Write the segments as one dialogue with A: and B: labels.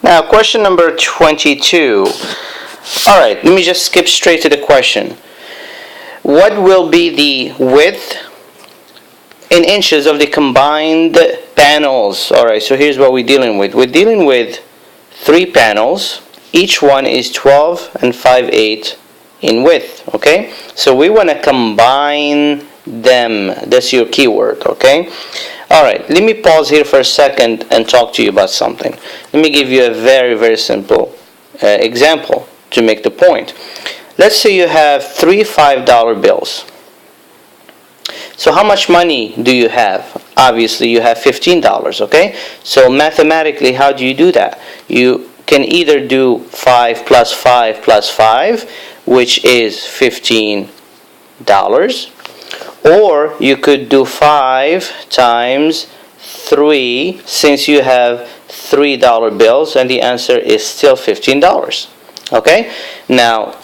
A: Now, question number 22. All right, let me just skip straight to the question. What will be the width in inches of the combined panels? All right, so here's what we're dealing with. We're dealing with 3 panels. Each one is 12 and 5/8 in width, okay? So we want to combine them. That's your keyword, okay? All right, let me pause here for a second and talk to you about something. Let me give you a very, very simple example to make the point. Let's say you have 3 $5 bills. So how much money do you have? Obviously, you have $15, okay? So mathematically, how do you do that? You can either do 5 plus 5 plus 5, which is $15, or you could do 5 times 3, since you have $3 bills, and the answer is still $15. Okay? Now,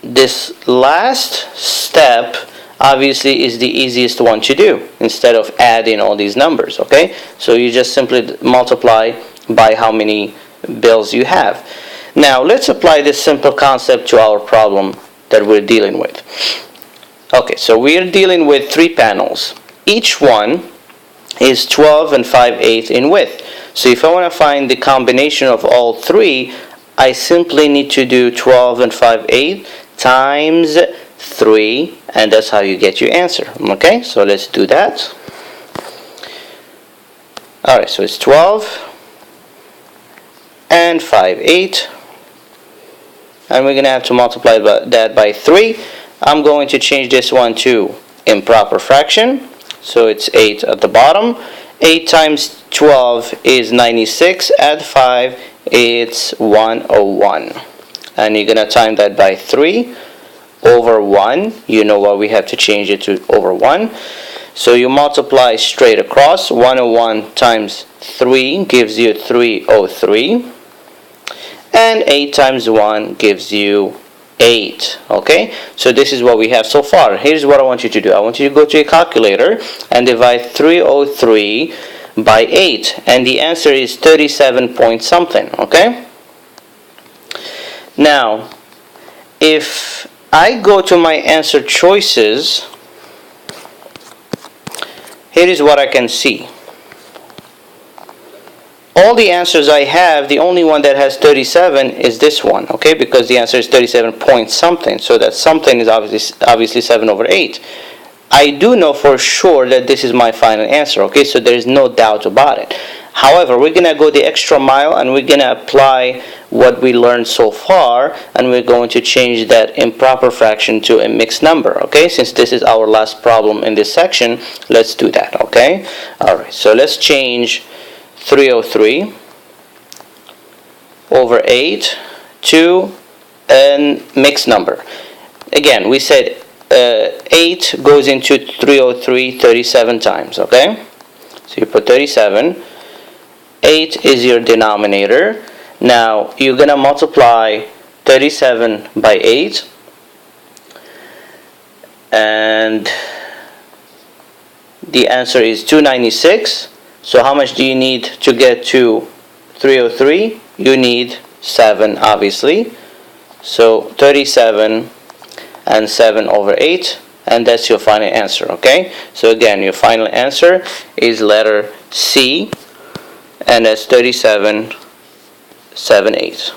A: this last step obviously is the easiest one to do instead of adding all these numbers. Okay? So you just simply multiply by how many bills you have. Now, let's apply this simple concept to our problem that we're dealing with. Okay, so we're dealing with 3 panels. Each one is 12 and 5/8 in width. So if I want to find the combination of all 3, I simply need to do 12 and 5/8 times 3, and that's how you get your answer. Okay, so let's do that. Alright, so it's 12 and 5/8, and we're going to have to multiply that by 3. I'm going to change this one to improper fraction, so it's 8 at the bottom. 8 times 12 is 96, add 5, it's 101. And you're going to time that by 3 over 1. You know what, we have to change it to over 1. So you multiply straight across. 101 times 3 gives you 303. And 8 times 1 gives you 8. Okay, so this is what we have so far. Here's what I want you to do. I want you to go to a calculator and divide 303 by 8, and the answer is 37 point something. Okay, now if I go to my answer choices, here is what I can see. All the answers I have, the only one that has 37 is this one, okay? Because the answer is 37 point something, so that something is obviously 7 over 8. I do know for sure that this is my final answer, okay? So there is no doubt about it. However, we're going to go the extra mile, and we're going to apply what we learned so far, and we're going to change that improper fraction to a mixed number, okay? Since this is our last problem in this section, let's do that, okay? All right, so let's change 303 over 8 to a mixed number. Again, we said 8 goes into 303 37 times, okay? So you put 37. 8 is your denominator. Now you're going to multiply 37 by 8, and the answer is 296. So how much do you need to get to 303? You need 7, obviously. So 37 and 7 over 8, and that's your final answer, okay? So again, your final answer is letter C, and that's 37, 7/8.